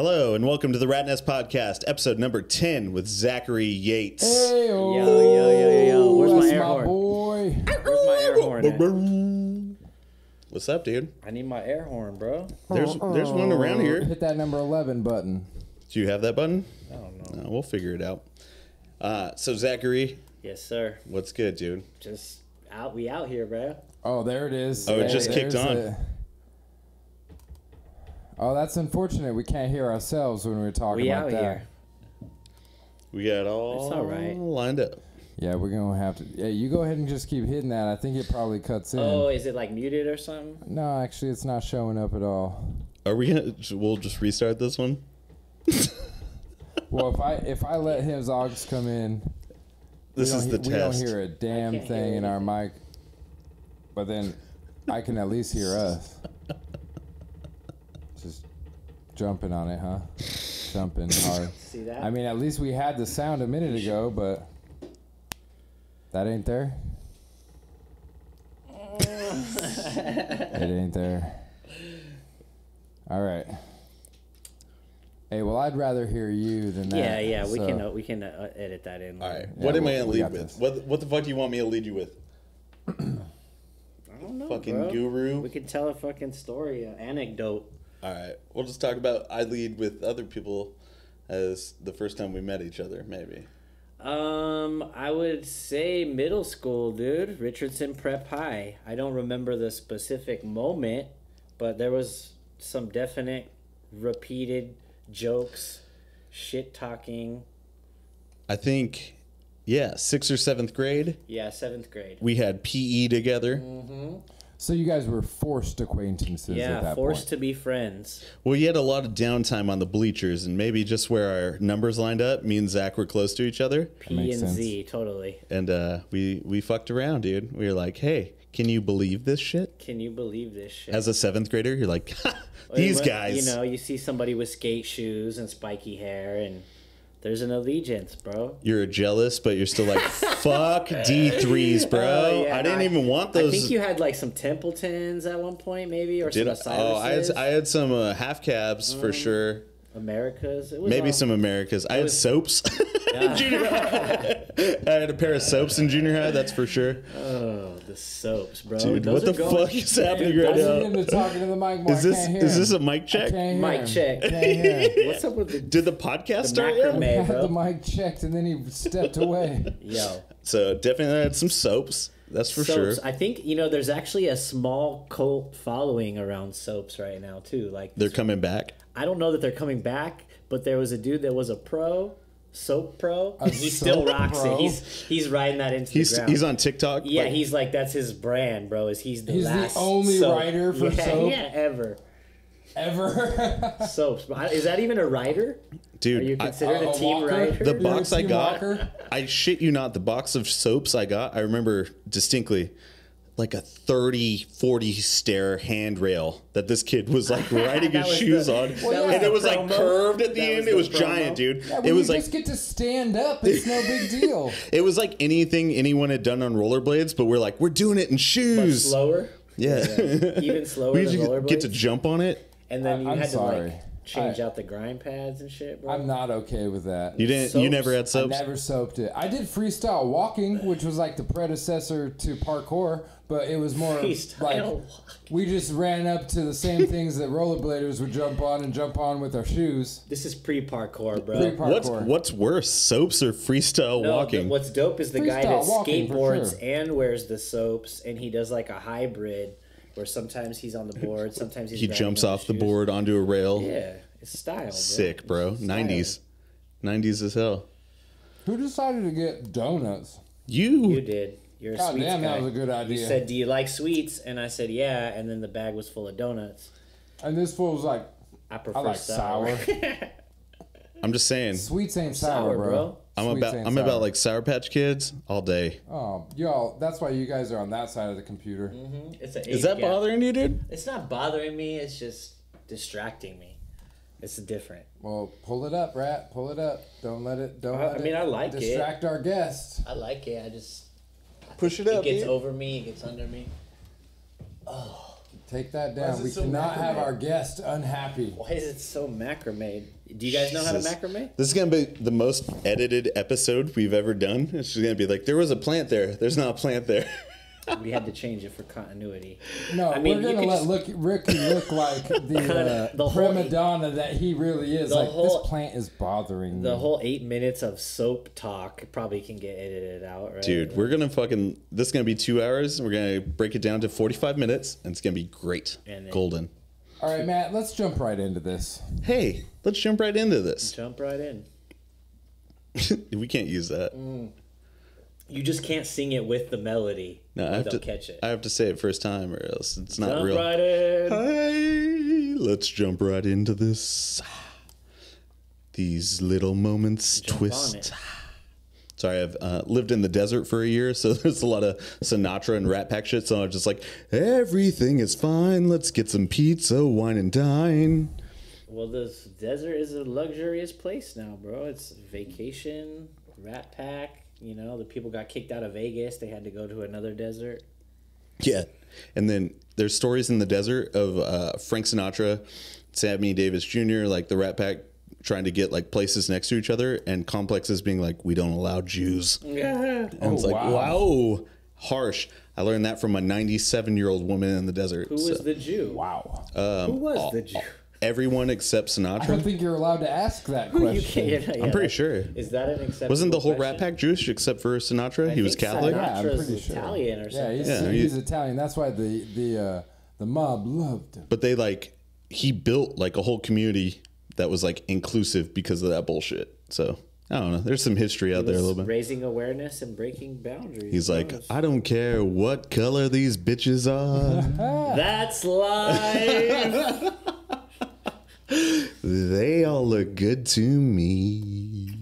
Hello and welcome to the Ratnest podcast, episode number 10 with Zachary Yates. Hey, yo. Where's my air horn? Boy? Where's my air horn at? What's up, dude? I need my air horn, bro. There's one around here. Hit that number 11 button. Do you have that button? I don't know. No, we'll figure it out. So Zachary, Yes, sir. what's good, dude? Just out. We out here, bro. Oh, there it is. Oh, it just kicked There's on. Oh, that's unfortunate. We can't hear ourselves when we're talking We like out that. here. We got all, It's all right. lined up. Yeah, we're going to have to... Yeah, you go ahead and just keep hitting that. I think it probably cuts in. Oh, is it like muted or something? No, actually, it's not showing up at all. Are we gonna? We'll just restart this one. Well, if I let his augs come in... This is the We don't test. hear a damn can't thing hear in our mic. But then I can at least hear us. Just jumping on it, huh? Jumping hard. See that? I mean, at least we had the sound a minute ago, but that ain't there. It ain't there. All right. Hey, well, I'd rather hear you than that. yeah. We so- can edit that in. All right. Yeah, What am I gonna we lead got with? this. What the fuck do you want me to lead you with? I don't know, Fucking bro. guru. We could tell a fucking story, an anecdote. All right. We'll just talk about I lead with other people as the first time we met each other, maybe. I would say middle school, dude. Richardson Prep High. I don't remember the specific moment, but there was some definite repeated jokes, shit talking. I think, yeah, 6th or 7th grade. Yeah, 7th grade. We had PE together. So you guys were forced acquaintances at Yeah, that forced point. to be friends. Well, you had a lot of downtime on the bleachers, and maybe just where our numbers lined up, me and Zach were close to each other. P makes and sense. Z, totally. And we fucked around, dude. We were like, hey, can you believe this shit? Can you believe this shit? As a 7th grader, you're like, these Well, guys. You know, you see somebody with skate shoes and spiky hair, and there's an allegiance, bro. You're jealous, but you're still like, fuck D3s, bro. Oh, yeah, I didn't even want those. I think you had like some Templetons at one point, maybe, or Did some I? Oh, Osiris's. I had some half cabs for sure. Americas. It was Maybe all- some Americas. I had was- soaps. in junior high. I had a pair of soaps in junior high, that's for sure. Oh, the soaps, bro. Dude, Those what are the going- fuck is happening right Listen now? to him talking to the mic more. Is this a mic check? Mic check. Can't hear him. What's up with the Did the podcast the start yet? macrame, Had bro? the mic checked and then he stepped away. Yo. So definitely had some soaps. That's for Soaps. sure. I think, there's actually a small cult following around soaps right now, too. Like, They're coming back. I don't know that they're coming back, but there was a dude that was a soap pro. A And he still soap rocks pro? it. He's riding that into the ground. He's on TikTok. Yeah, like, he's like, that's his brand, bro. He's the He's the last only soap. writer for yeah, soap? Yeah, ever. Ever. Soaps. Is that even a writer? dude. Are you considered a team walker? writer? The You're a box I team got, walker? I shit you not, the box of soaps I got, I remember distinctly like a 30-40 stair handrail that this kid was like riding That his was shoes the- on. Well, yeah. And it was like promo. curved at the That end. was It the was promo. giant, dude. Yeah, when It was you like just get to stand up, it's no big deal. it was like anything anyone had done on rollerblades, but we're like, we're doing it in But shoes. slower. Yeah. Even slower We than used to get to rollerblades. jump on it. And then you I'm had sorry. to like change out the grind pads and shit, bro. I'm not okay with that. You didn't. You Soaps? never had I soaps. never soaped it. I did freestyle walking, which was like the predecessor to parkour, but it was more Freestyle like walking. we just ran up to the same things that rollerbladers would jump on with our shoes. This is pre-parkour, bro. Pre-parkour. What's worse, soaps or freestyle No, walking? what's dope is the guy Freestyle that walking, for skateboards sure. and wears the soaps, and he does like a hybrid where sometimes he's on the board, sometimes he's He riding jumps on off the shoes. board onto a rail. Yeah, it's style, bro. Sick, bro. It's style. 90s as hell. Who decided to get donuts? You did. You're a God sweets damn, guy. that was a good You idea. said, "Do you like sweets?" And I said, "Yeah." And then the bag was full of donuts. And this fool was like, I prefer I like sour. I'm just saying. sweets ain't sour, Sour, bro. bro. Sweets ain't I'm sour. about like Sour Patch Kids all day. Oh, y'all, that's why you guys are on that side of the computer. It's an Is age that gap. bothering you, dude? It's not bothering me. It's just distracting me. It's different. Well, pull it up, Rat. Pull it up. Don't let it. Don't. I let mean, it I like it. distract our guests. I like it. I just Push it it up, gets dude. over me. It gets under me. Take that Why is down. it We so cannot have macrame? our guest unhappy. Why is it so macrame? Do you guys know how to Jesus. macrame? This is gonna be the most edited episode we've ever done. It's just gonna be like, there was a plant there. There's not a plant there. We had to change it for continuity. No, I mean, we're you gonna could let Ricky look like the The whole- prima donna that he really is. the Like whole- this plant is bothering The me. whole 8 minutes of soap talk probably can get edited out, right? Dude, we're gonna this is gonna be 2 hours. We're gonna break it down to 45 minutes, and it's gonna be great. And then- Golden. All right, Matt, let's jump right into this. Hey, let's jump right into this. Jump right in. We can't use that. You just can't sing it with the melody. No, I have they'll to catch it. I have to say it first time, or else it's not Jump real. right in. Hey, let's jump right into this. These little moments Jump twist. on it. Sorry, I've lived in the desert for a year, so there's a lot of Sinatra and Rat Pack shit. So I'm just like, everything is fine. Let's get some pizza, wine, and dine. Well, this desert is a luxurious place now, bro. It's vacation, Rat Pack. You know, the people got kicked out of Vegas. They had to go to another desert. Yeah. And then there's stories in the desert of Frank Sinatra, Sammy Davis Jr., like the Rat Pack trying to get like places next to each other, and complexes being like, we don't allow Jews. Yeah. And it's like, wow. wow, harsh. I learned that from a 97-year-old woman in the desert. Who was the Jew? Wow. Who was the Jew? Everyone except I don't Sinatra. think you're allowed to ask that Who you question. can't, yeah, I'm pretty sure. Is that an acceptable Wasn't the whole question? Rat Pack Jewish except for Sinatra? I He was think Catholic? Sinatra- Yeah, I'm Sinatra's pretty sure. Italian or Yeah, something. he's, Yeah, he's Italian. That's why the mob loved him. But he built like a whole community that was like inclusive because of that bullshit. So I don't know. There's some history out there a little bit. Raising awareness and breaking boundaries. He's like, Yes. I don't care what color these bitches are. That's live. They all look good to me.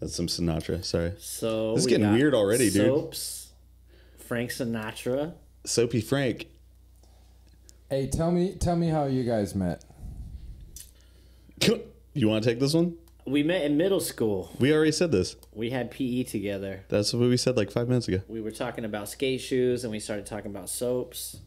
That's some Sinatra. Sorry. So This is we getting got weird already, dude. Soaps, Frank Sinatra. Soapy Frank. Hey, tell me how you guys met. You want to take this one? We met in middle school. We already said this. We had PE together. That's what we said like 5 minutes ago. We were talking about skate shoes, and we started talking about soaps.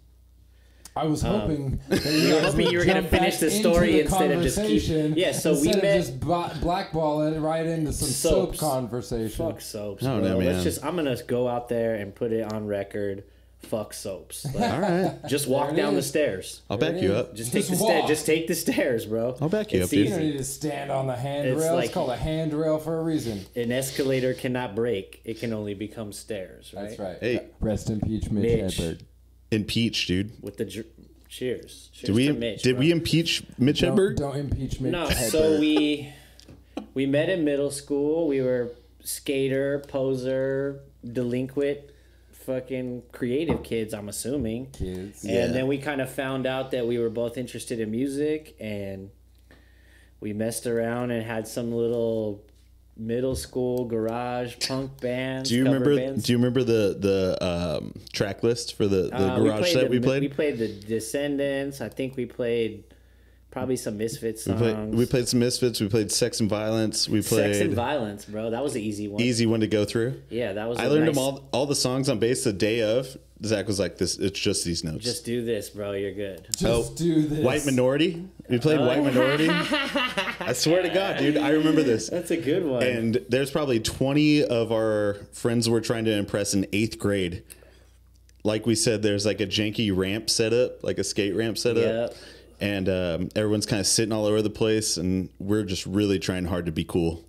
I was hoping that you were guys hoping would you were gonna jump finish back the into story the instead of just keep- conversation Yeah, so we instead of met- just blackball it right into some soap Soaps. conversation. Fuck soaps, Oh, bro. no, man. Let's just. I'm gonna go out there and put it on record. Fuck soaps. Like, All right. just walk There it down the is. stairs. I'll back you up. Just take Just the walk. Just take the stairs, bro. I'll back you It's up, dude. You don't easy. need to stand on the handrail. It's, like- called a handrail for a reason. An escalator cannot break. It can only become stairs, right? That's right. Hey. Rest in peace, Mitch Mitch. Hedberg. Impeach, dude. With the cheers. Cheers Did we to Mitch, did bro. we impeach Mitch Don't, Hedberg? don't impeach Mitch No, Hedberg. so we met in middle school. We were skater, poser, delinquent, fucking creative kids, I'm assuming. Kids. And Yeah. then we kind of found out that we were both interested in music, and we messed around and had some little middle school garage punk bands. Do you cover remember? bands. Do you remember the track list for the garage set we played? We played the Descendants. I think we played probably some Misfits songs. We played some Misfits. We played Sex and Violence. We played Sex and Violence, bro. That was an easy one. easy one to go through. Yeah, that was. I a learned nice, them all the songs on bass the day of. Zach was like, "This, it's just these notes." Just do this, bro. You're good. Just do this. White Minority. We played White Minority. I swear to God, dude, I remember this. That's a good one. And there's probably 20 of our friends we're trying to impress in 8th grade. Like we said, there's like a janky ramp setup, like a skate ramp setup. Yep. And everyone's kind of sitting all over the place, and we're just really trying hard to be cool.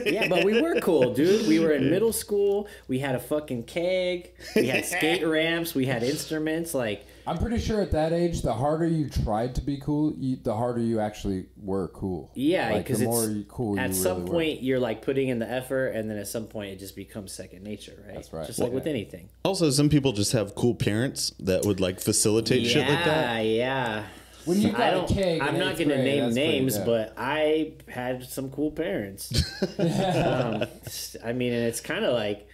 Yeah, but we were cool, dude. We were in middle school. We had a fucking keg. We had skate ramps. We had instruments. Like, I'm pretty sure at that age, the harder you tried to be cool, the harder you actually were cool. yeah, like, because the more it's cool at you some really point you're like putting in the effort, and then at some point it just becomes second nature, right? That's right. Just like Yeah. with anything. Also, some people just have cool parents that would like facilitate shit like that. Yeah. When you I got a don't. keg in I'm not 8th going to grade, name that's pretty- names, yeah. but I had some cool parents. I mean, and it's kind of like,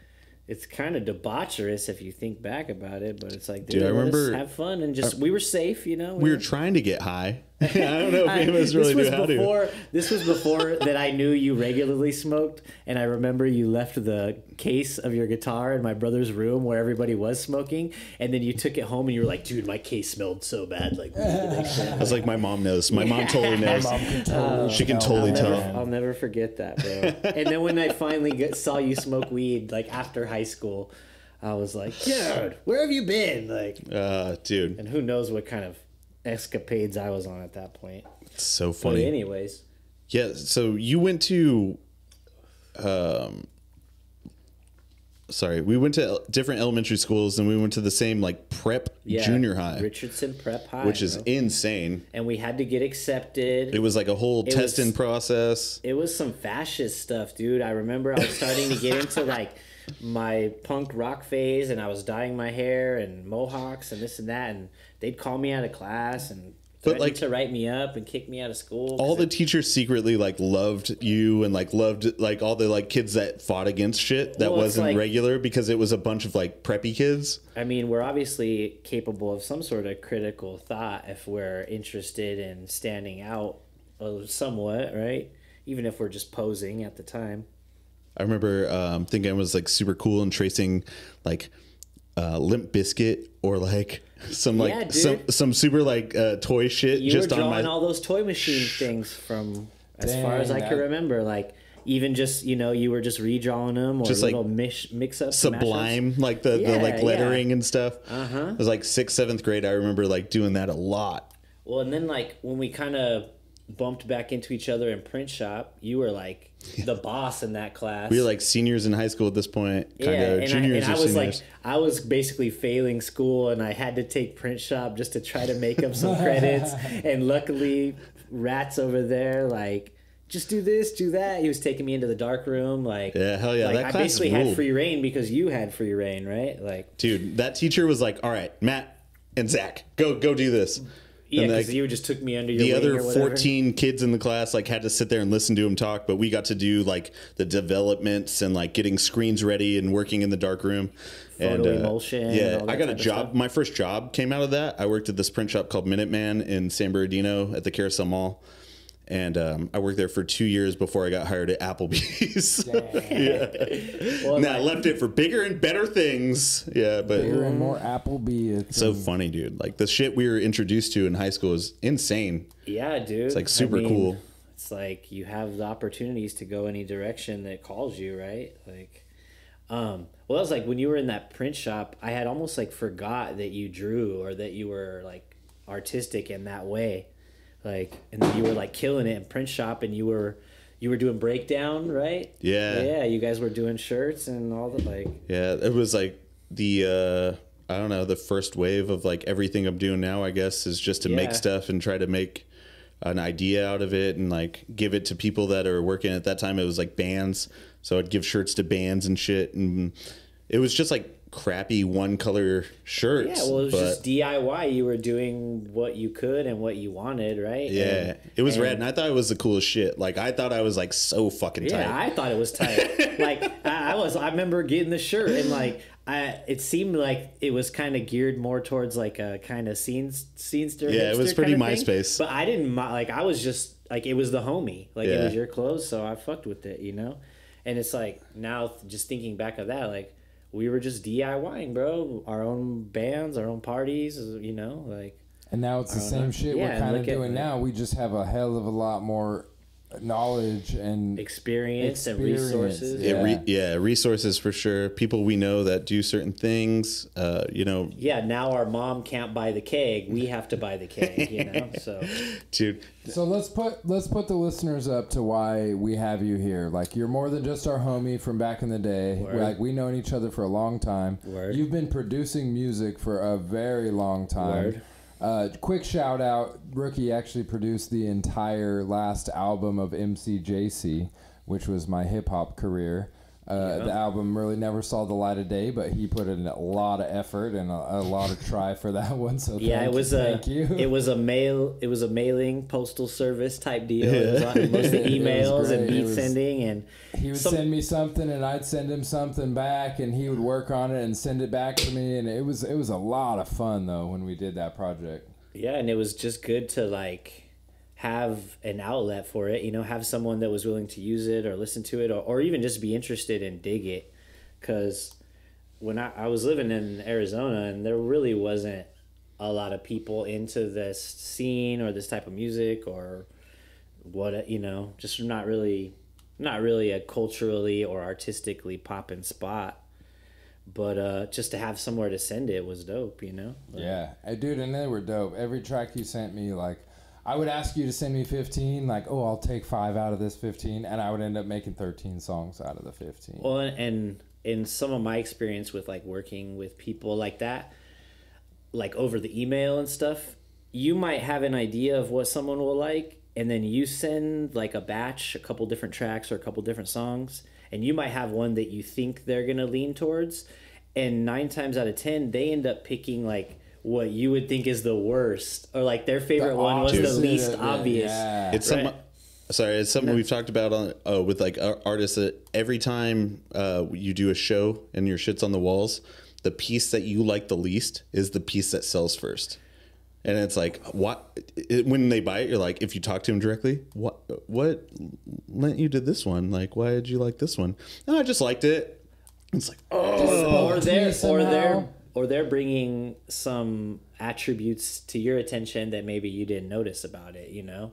it's kind of debaucherous if you think back about it. But it's like, dude, I let us remember- have fun and just we were safe, you know. We were trying to get high, I don't know if any of us really knew how to. This was before that I knew you regularly smoked, and I remember you left the case of your guitar in my brother's room where everybody was smoking, and then you took it home and you were like, dude, my case smelled so bad. Like, I was like, my mom knows. My mom totally knows. She can totally tell. I'll never forget that, bro. And then when I finally saw you smoke weed, like after high school, I was like, dude, where have you been? Like, dude. And who knows what kind of escapades I was on at that point. It's so funny. But anyways. Yeah, so you went to we went to different elementary schools, and we went to the same like prep junior high. Richardson Prep High. Which is insane. And we had to get accepted. It was like a whole testing process. It was some fascist stuff, dude. I remember I was starting to get into like my punk rock phase, and I was dyeing my hair and mohawks and this and that, and they'd call me out of class and threatened to write me up and kick me out of school. All the teachers secretly like loved you and like loved like all the like kids that fought against shit that wasn't like, regular, because it was a bunch of like preppy kids. I mean, we're obviously capable of some sort of critical thought if we're interested in standing out somewhat, right? Even if we're just posing at the time. I remember thinking I was like super cool and tracing like Limp Bizkit or like some like some super like toy shit. You just were drawing all those toy machine things from as far as I can remember. Like even just you were just redrawing them or just little like mix up Sublime mashups. Like the like lettering and stuff. It was like 6th, 7th grade. I remember like doing that a lot. Well, and then like when we kind of bumped back into each other in print shop, you were like the boss in that class. We were like seniors in high school at this point, kind of juniors or I was seniors. I was basically failing school, and I had to take print shop just to try to make up some credits. And luckily, Rat's over there, like, just do this, do that. He was taking me into the dark room, like, yeah, hell yeah, like, that I class basically ruled. had free reign because you had free reign, right? Like, dude, that teacher was like, all right, Matt and Zach, go do this. Yeah, because you just took me under your wing. The other 14 kids in the class like had to sit there and listen to him talk, but we got to do like the developments and like getting screens ready and working in the dark room. Photo emulsion. Yeah, I got a job. My first job came out of that. I worked at this print shop called Minuteman in San Bernardino at the Carousel Mall. And I worked there for 2 years before I got hired at Applebee's. Yeah. Well, I left it for bigger and better things. Yeah, but bigger and more Applebee. It's so funny, dude. Like the shit we were introduced to in high school is insane. Yeah, dude. It's like super cool. It's like you have the opportunities to go any direction that calls you, right? Like, well, it was like when you were in that print shop, I had almost like forgot that you drew or that you were like artistic in that way. Like, and then you were like killing it in print shop, and you were doing breakdown, right? Yeah, you guys were doing shirts and all the like. Yeah, it was like the I don't know, the first wave of like everything I'm doing now, I guess, is just to make stuff and try to make an idea out of it and like give it to people that are working. At that time it was like bands, so I'd give shirts to bands and shit, and it was just like crappy one color shirts. Yeah, well, it was just DIY. You were doing what you could and what you wanted, right? Yeah, it was rad, and I thought it was the coolest shit. Like I thought I was like so fucking tight. Yeah, I thought it was tight. Like I remember getting the shirt, and like it seemed like it was kind of geared more towards like a kind of scenester. Yeah, it was pretty MySpace. But I didn't like. I was just like, it was the homie. Like it was your clothes, so I fucked with it, And it's like now, just thinking back of that, like. We were just DIYing, bro. Our own bands, our own parties, like. And now it's the same shit we're kind of doing now. We just have a hell of a lot more knowledge and experience and resources. Yeah, resources for sure. People we know that do certain things. Yeah, now our mom can't buy the keg. We have to buy the keg. So, dude. So let's put the listeners up to why we have you here. Like, you're more than just our homie from back in the day. Like, we've known each other for a long time. You've been producing music for a very long time. Quick shout out, Rookie actually produced the entire last album of MCJC, which was my hip hop career. The album really never saw the light of day, but he put in a lot of effort and a lot of try for that one. So thank you. It was a mailing postal service type deal. It was mostly emails and beat sending, and he would send me something and I'd send him something back, and he would work on it and send it back to me, and it was a lot of fun though when we did that project. Yeah, and it was just good to like have an outlet for it, you know, have someone that was willing to use it or listen to it, or even just be interested and dig it. Because when I was living in Arizona, and there really wasn't a lot of people into this scene or this type of music, or what, you know, just not really a culturally or artistically poppin' spot. But just to have somewhere to send it was dope, you know? Like, yeah. Dude, and they were dope. Every track you sent me, like, I would ask you to send me 15, like, oh, I'll take 5 out of this 15, and I would end up making 13 songs out of the 15. Well, and in some of my experience with, like, working with people like that, like, over the email and stuff, you might have an idea of what someone will like, and then you send, like, a batch, a couple different tracks or a couple different songs, and you might have one that you think they're going to lean towards, and 9 times out of 10, they end up picking, like, what you would think is the worst, or like their favorite one was the least obvious. Yeah. It's right? it's something we've talked about on with like artists, that every time you do a show and your shit's on the walls, the piece that you like the least is the piece that sells first. And it's like, when they buy it, you're like, if you talk to them directly, what lent you to this one? Like, why did you like this one? No, I just liked it. It's like, oh, or they're bringing some attributes to your attention that maybe you didn't notice about it, you know?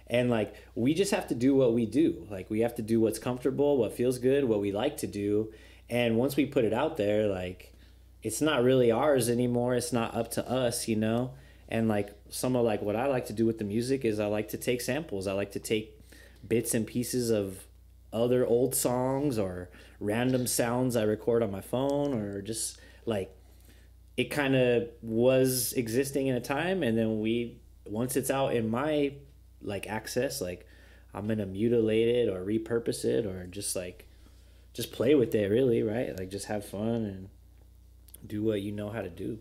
And, like, we just have to do what we do. Like, we have to do what's comfortable, what feels good, what we like to do. And once we put it out there, like, it's not really ours anymore. It's not up to us, you know? And, like, some of, like, what I like to do with the music is I like to take samples. I like to take bits and pieces of other old songs or random sounds I record on my phone, or just, like, it kind of was existing in a time, and then once it's out in my, like, access, like, I'm gonna mutilate it or repurpose it, or just play with it, really, right? Like, just have fun and do what you know how to do.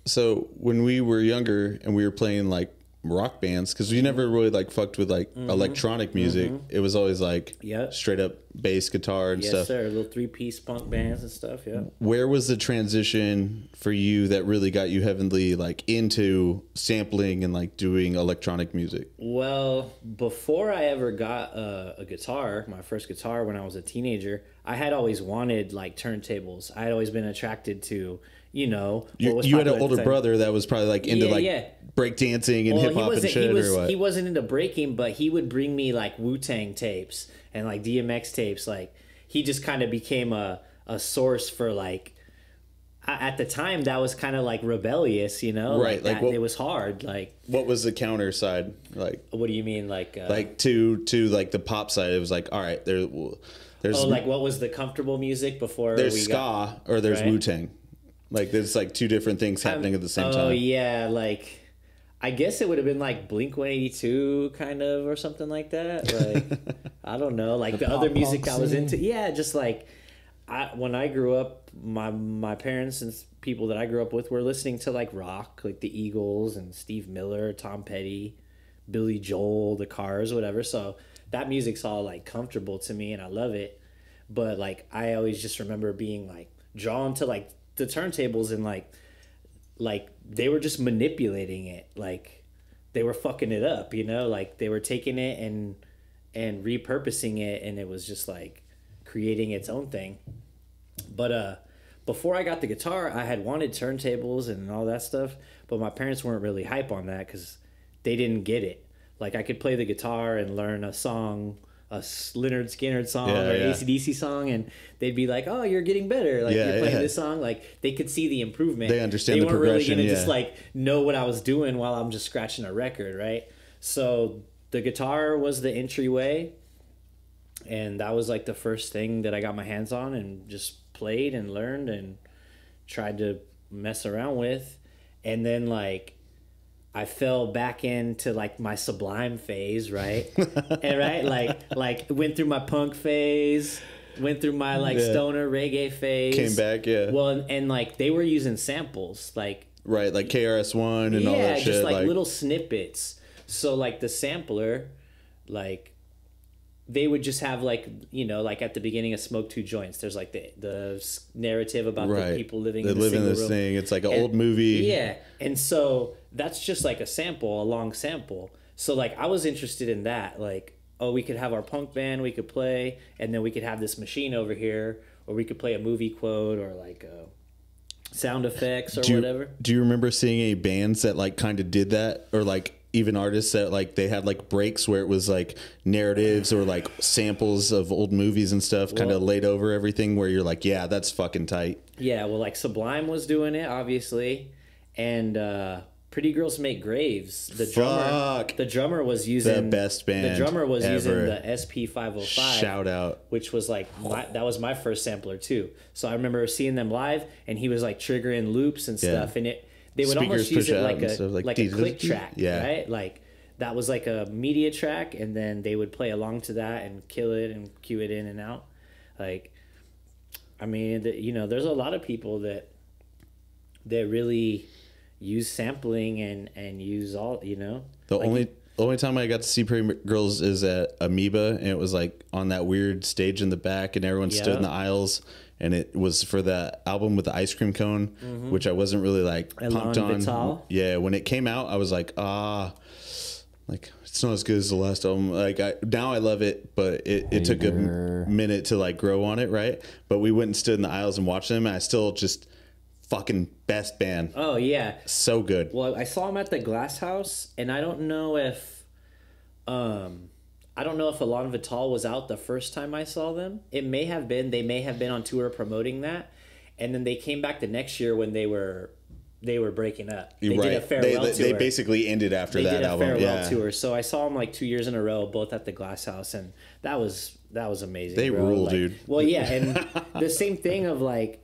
So when we were younger and we were playing like rock bands, because we never really like fucked with like electronic music, it was always like straight up bass guitar and stuff. Yes, sir. Little 3-piece punk bands and stuff. Yeah. Where was the transition for you that really got you heavily like into sampling and like doing electronic music? Well, before I ever got a guitar, my first guitar when I was a teenager, I had always wanted like turntables. I had always been attracted to, you know, you had an older brother that was probably like into break dancing and hip hop and shit, or what? He wasn't into breaking, but he would bring me like Wu-Tang tapes and like DMX tapes. Like, he just kind of became a source for, like, at the time that was kind of like rebellious, you know, right? Like it was hard. Like, what was the counter side? Like, what do you mean? Like to like the pop side, it was like, all right, there's like, what was the comfortable music before? There's ska or there's Wu-Tang. Like, there's like two different things happening at the same time. Oh yeah, like, I guess it would have been like Blink-182 kind of, or something like that. Like, I don't know, like the other music I was into. Yeah, just like when I grew up, my parents and people that I grew up with were listening to like rock, like the Eagles and Steve Miller, Tom Petty, Billy Joel, the Cars, whatever. So that music's all like comfortable to me, and I love it. But like, I always just remember being like drawn to like the turntables, and like they were just manipulating it, like they were fucking it up, you know, like they were taking it and repurposing it, and it was just like creating its own thing. But before I got the guitar, I had wanted turntables and all that stuff, but my parents weren't really hype on that because they didn't get it. Like, I could play the guitar and learn a song, a Lynyrd Skynyrd song or AC/DC song, and they'd be like, "Oh, you're getting better. Like, you're playing this song." Like, they could see the improvement. They understand the progression. They weren't really gonna just like know what I was doing while I'm just scratching a record, right? So the guitar was the entryway, and that was like the first thing that I got my hands on and just played and learned and tried to mess around with. And then like I fell back into like my Sublime phase, right? And like went through my punk phase, went through my like stoner reggae phase. Came back, Well, and like they were using samples, like like KRS-One and all that shit. Yeah, just like little snippets. So like the sampler, like they would just have like, you know, like at the beginning of Smoke Two Joints, there's like the narrative about the people living in this room. Thing. It's like an old movie. Yeah, and so that's just like a sample, a long sample. So like I was interested in that, like, oh, we could have our punk band, we could play, and then we could have this machine over here, or we could play a movie quote or like sound effects or whatever. Do you remember seeing any bands that like kind of did that, or like even artists that like they had like breaks where it was like narratives or like samples of old movies and stuff kind of laid over everything, where you're like, yeah, that's fucking tight. Yeah, well, like Sublime was doing it, obviously, and Pretty Girls Make Graves. The drummer was using the best band. The drummer was ever. using the SP505. Shout out, which was like that was my first sampler too. So I remember seeing them live, and he was like triggering loops and stuff, and they would almost use it like a click track, right? Like that was like a media track, and then they would play along to that and kill it and cue it in and out. Like, I mean, there's a lot of people that really use sampling and use all, The only time I got to see Pretty Girls is at Amoeba, and it was like on that weird stage in the back, and everyone stood in the aisles, and it was for that album with the ice cream cone, which I wasn't really like pumped on. Vital. Yeah, when it came out, I was like, like it's not as good as the last album. Like now I love it, but it took a minute to like grow on it, right? But we went and stood in the aisles and watched them, and I still just fucking best band. Oh yeah, so good. Well, I saw them at the Glass House, and I don't know if Alon Vital was out the first time I saw them. It may have been. They may have been on tour promoting that, and then they came back the next year when they were breaking up. They did a farewell tour. They basically ended after that album. They did a farewell tour. So I saw them like 2 years in a row, both at the Glass House, and that was amazing. They rule, dude. Well, yeah, and the same thing of like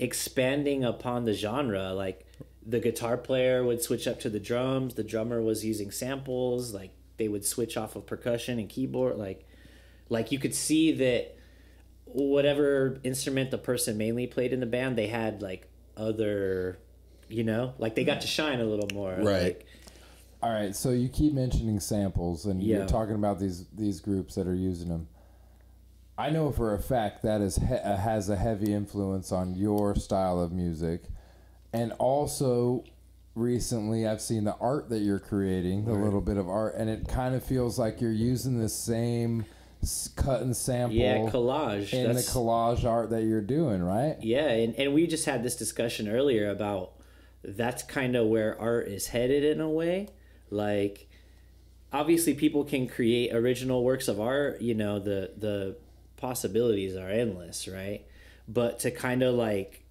expanding upon the genre. Like the guitar player would switch up to the drums. The drummer was using samples. Like they would switch off of percussion and keyboard. Like you could see that whatever instrument the person mainly played in the band, they had like other, like they got to shine a little more. Right. Like, all right. So you keep mentioning samples, and you're talking about these groups that are using them. I know for a fact that has a heavy influence on your style of music. And also, recently, I've seen the art that you're creating, a little bit of art, and it kind of feels like you're using the same cut and sample collage. In the collage art that you're doing, right? Yeah, and we just had this discussion earlier about that's kind of where art is headed in a way. Like, obviously, people can create original works of art, the possibilities are endless, right? But to kind of like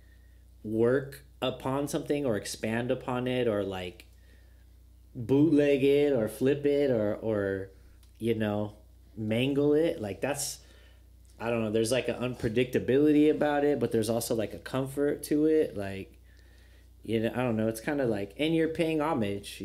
work upon something or expand upon it or like bootleg it or flip it or mangle it, like that's, I don't know, there's like an unpredictability about it, but there's also like a comfort to it, like, I don't know, it's kind of like, and you're paying homage,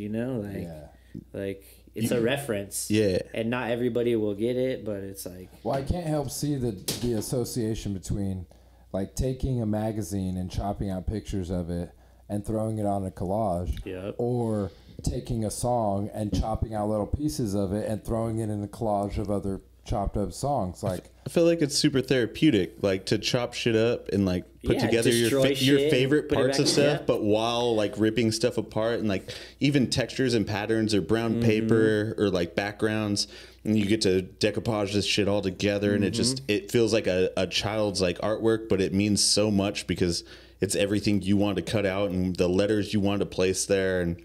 like it's a reference. Yeah. And not everybody will get it, but it's like... Well, I can't help see the association between, like, taking a magazine and chopping out pictures of it and throwing it on a collage. Yep. Or taking a song and chopping out little pieces of it and throwing it in a collage of other chopped up songs. Like, I feel like it's super therapeutic, like to chop shit up and like put together your favorite parts of stuff, but while like ripping stuff apart, and like even textures and patterns or brown paper or like backgrounds, and you get to decoupage this shit all together, and it feels like a child's like artwork, but it means so much because it's everything you want to cut out and the letters you want to place there. And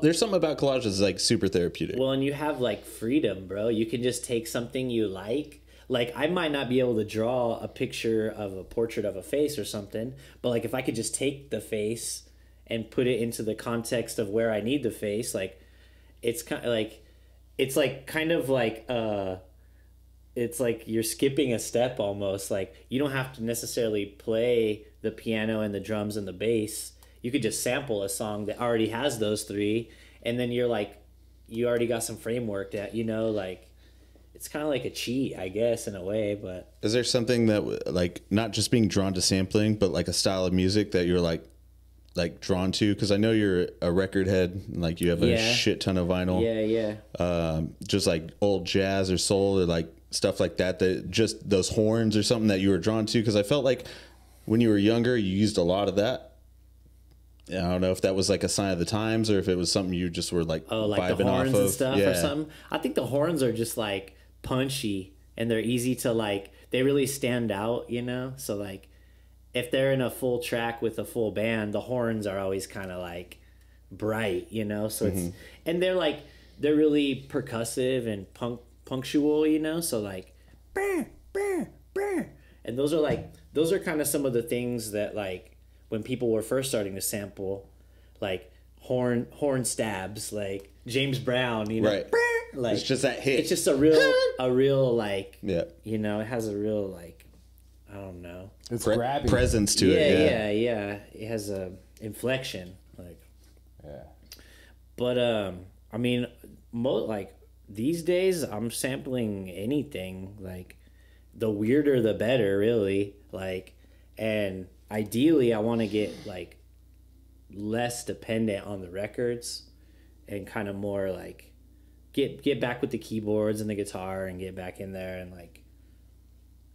there's something about collage that's like super therapeutic. Well, and you have like freedom, bro. You can just take something you like. Like, I might not be able to draw a picture of a portrait of a face or something, but like if I could just take the face and put it into the context of where I need the face, like it's kind of like, it's like kind of like it's like you're skipping a step almost. Like you don't have to necessarily play the piano and the drums and the bass. You could just sample a song that already has those three, and then you're like, you already got some framework that, like, it's kind of like a cheat, I guess, in a way. But is there something that, like, not just being drawn to sampling, but like a style of music that you're like drawn to? Because I know you're a record head, like you have a shit ton of vinyl. Just like old jazz or soul or like stuff like that, that just those horns or something that you were drawn to. Because I felt like when you were younger, you used a lot of that. I don't know if that was like a sign of the times or if it was something you just were like, oh, like vibing the horns off of. and stuff Yeah. or something. I think the horns are just like punchy and they're easy to like. They really stand out, you know. So like, if they're in a full track with a full band, the horns are always kind of like bright, you know. So it's and they're really percussive and punctual, you know. So like, brr, brr, brr. And those are kind of some of the things that like. When people were first starting to sample, like horn stabs, like James Brown, you know, right? Like it's just that hit. It's just a real like, yeah. You know, it has a real like, I don't know, it's grabby presence to it. Yeah. It has a inflection, like, yeah. But I mean, like these days, I'm sampling anything. Like, the weirder the better, really. Like, and ideally, I want to get like less dependent on the records and kind of more like get back with the keyboards and the guitar and get back in there and like,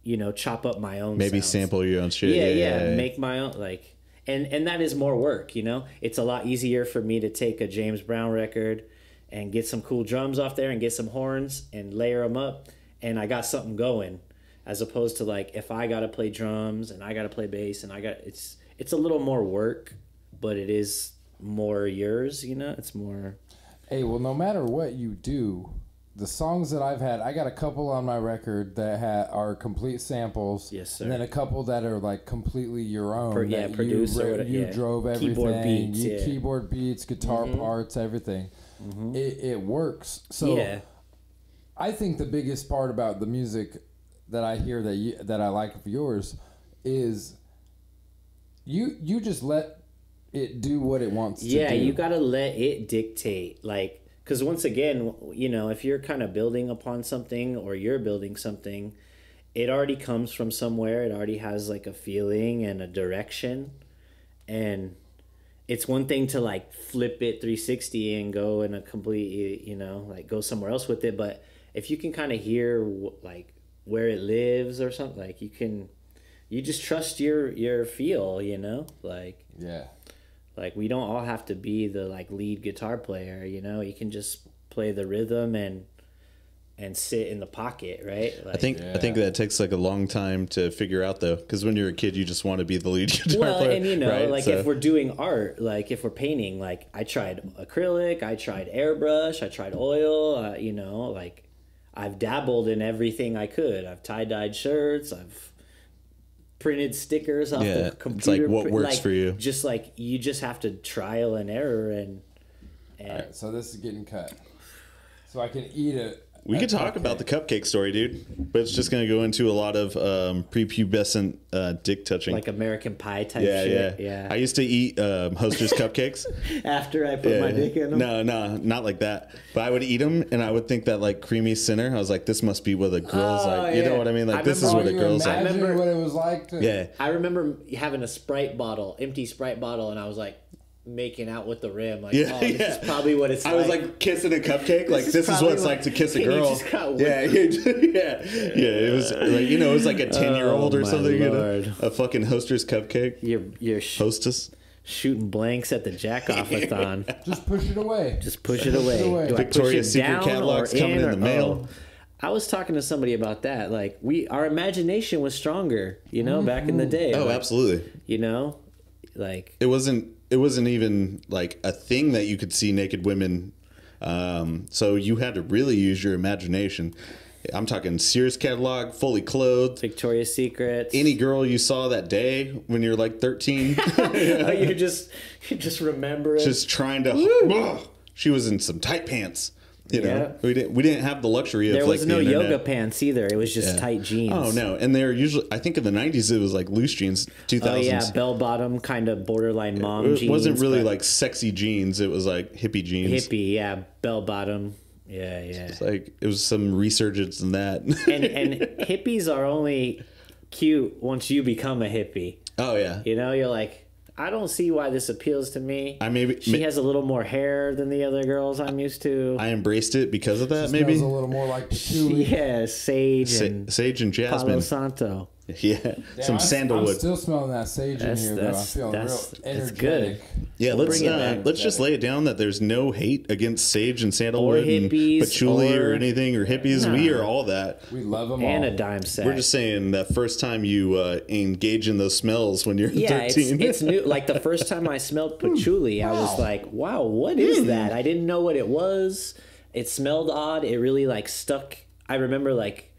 you know, chop up my own maybe sounds. sample your own shit. Yeah. Make my own like, and that is more work, you know. It's a lot easier for me to take a James Brown record and get some cool drums off there and get some horns and layer them up, and I got something going. As opposed to like if I gotta play drums and I gotta play bass and it's a little more work, but it is more yours, you know. It's more. Hey, well, no matter what you do, the songs that I've had, I got a couple on my record that are complete samples. Yes, sir. And then a couple that are like completely your own. Producer. You drove everything. Keyboard beats. Keyboard beats, guitar parts, everything. It works. So yeah. I think the biggest part about the music that I hear that I like of yours is you just let it do what it wants to do. Yeah, you gotta let it dictate. Like, because once again, you know, if you're kind of building upon something or you're building something, it already comes from somewhere. It already has like a feeling and a direction. And it's one thing to like flip it 360 and go in a complete, you know, like go somewhere else with it. But if you can kind of hear like where it lives or something, like you just trust your feel, you know, like we don't all have to be the like lead guitar player, you know. You can just play the rhythm and sit in the pocket, right? Like, I think that takes like a long time to figure out though, because when you're a kid you just want to be the lead guitar player. And you know, right? like if we're doing art, like if we're painting, like I tried acrylic, I tried airbrush, I tried oil, you know, like I've dabbled in everything I could. I've tie-dyed shirts. I've printed stickers off the computer. It's like what works like, for you. Just like you just have to trial and error and all right, so this is getting cut. So I can eat it. We could talk about the cupcake story, dude, but it's just going to go into a lot of prepubescent dick touching. Like American Pie type shit. Yeah. I used to eat Hostess cupcakes. After I put my dick in them? No, not like that. But I would eat them, and I would think that, like, creamy center, I was like, this must be what a girl's like. You know what I mean? Like, this is what a girl's like. I remember what it was like. I remember having a Sprite bottle, empty Sprite bottle, and I was like, making out with the rim, like, this is probably what it's like. I was like kissing a cupcake, like this is what it's like to kiss a girl. It was like, you know, it was like a 10-year-old or something, Lord. You know, a fucking Hostess cupcake. You're Hostess shooting blanks at the jack-off-a-thon. Just push it away. Just push it away. Do Victoria's Secret catalogs coming in the mail. I was talking to somebody about that. Like, our imagination was stronger, you know, back in the day. Oh, like, absolutely. You know, like it wasn't even like a thing that you could see naked women. So you had to really use your imagination. I'm talking Sears catalog, fully clothed, Victoria's Secret. Any girl you saw that day when you're like 13. you just remember it. Just trying to. She was in some tight pants. You know, we didn't have the luxury of there was like no the internet. yoga pants either. It was just tight jeans. Oh no, and they're usually, I think in the 90s it was like loose jeans. 2000s. Oh yeah, bell bottom kind of borderline mom jeans. It wasn't really like sexy jeans. It was like hippie jeans. Hippie, yeah, bell bottom. Yeah. It's like it was some resurgence in that. and hippies are only cute once you become a hippie. Oh yeah. You know, you're like, I don't see why this appeals to me. She has a little more hair than the other girls I'm used to. I embraced it because of that. She maybe smells a little more like patchouli. Yeah, sage and jasmine. Palo Santo. Yeah, Damn, some sandalwood. I'm still smelling that sage in here, though. I'm feeling real energetic. Yeah, let's just lay it down that there's no hate against sage and sandalwood and patchouli or anything or hippies. No. We are all that. We love them and all. A dime sack. We're just saying that first time you engage in those smells when you're 13. It's new. Like the first time I smelled patchouli, I was like, wow, what is that? I didn't know what it was. It smelled odd. It really like stuck. I remember like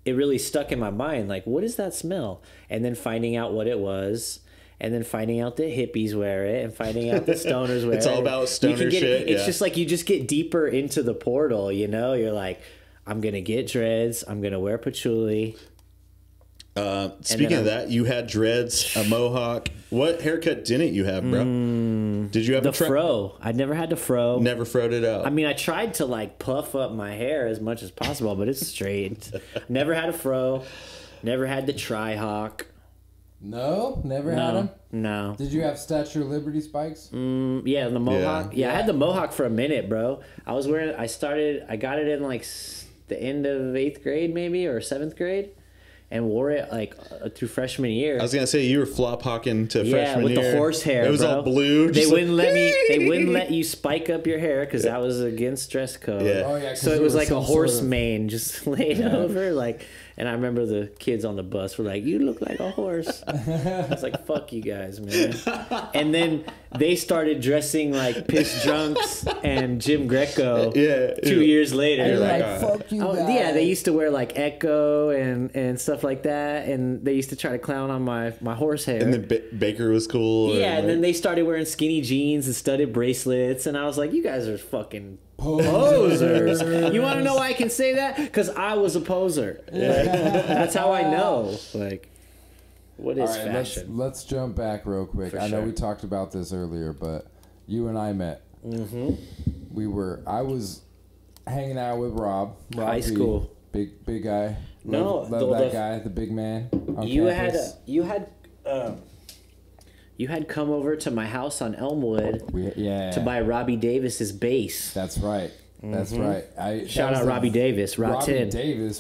it really stuck in my mind. Like, what is that smell? And then finding out what it was. And then finding out that hippies wear it and finding out that stoners wear it. It's all about stoner shit. It's just like you just get deeper into the portal, you know? You're like, I'm going to get dreads. I'm going to wear patchouli. Speaking of that, you had dreads, a mohawk. What haircut didn't you have, bro? Did you have the fro? I never had the fro. Never froed it out. I mean, I tried to like puff up my hair as much as possible, but it's straight. Never had a fro. Never had the tri-hawk. No, never had them. No. Did you have Statue of Liberty spikes? Yeah, the mohawk. Yeah, I had the mohawk for a minute, bro. I got it in like the end of 8th grade, maybe, or 7th grade. And wore it like through freshman year. I was gonna say you were flop hawking to freshman year. with the horse hair. It was all blue. They wouldn't let me. They wouldn't let you spike up your hair because that was against dress code. Yeah. Oh, yeah, so it was like a horse mane just laid over like. And I remember the kids on the bus were like, "You look like a horse." I was like, "Fuck you guys, man." And then they started dressing like Piss Drunks and Jim Greco. 2 years later. And like, "Fuck you guys." Yeah, they used to wear like Echo and stuff like that, and they used to try to clown on my horse hair. And then Baker was cool. Yeah, and then they started wearing skinny jeans and studded bracelets, and I was like, "You guys are fucking." Posers. You want to know why I can say that? Because I was a poser. Like, that's how I know. Like, what is fashion? Let's jump back real quick. I know we talked about this earlier, but you and I met. I was hanging out with Rob High school. Big guy. No, love that guy, the big man. You had come over to my house on Elmwood to buy Robbie Davis's bass. That's right. That's right. Shout out Robbie Davis, Rotten.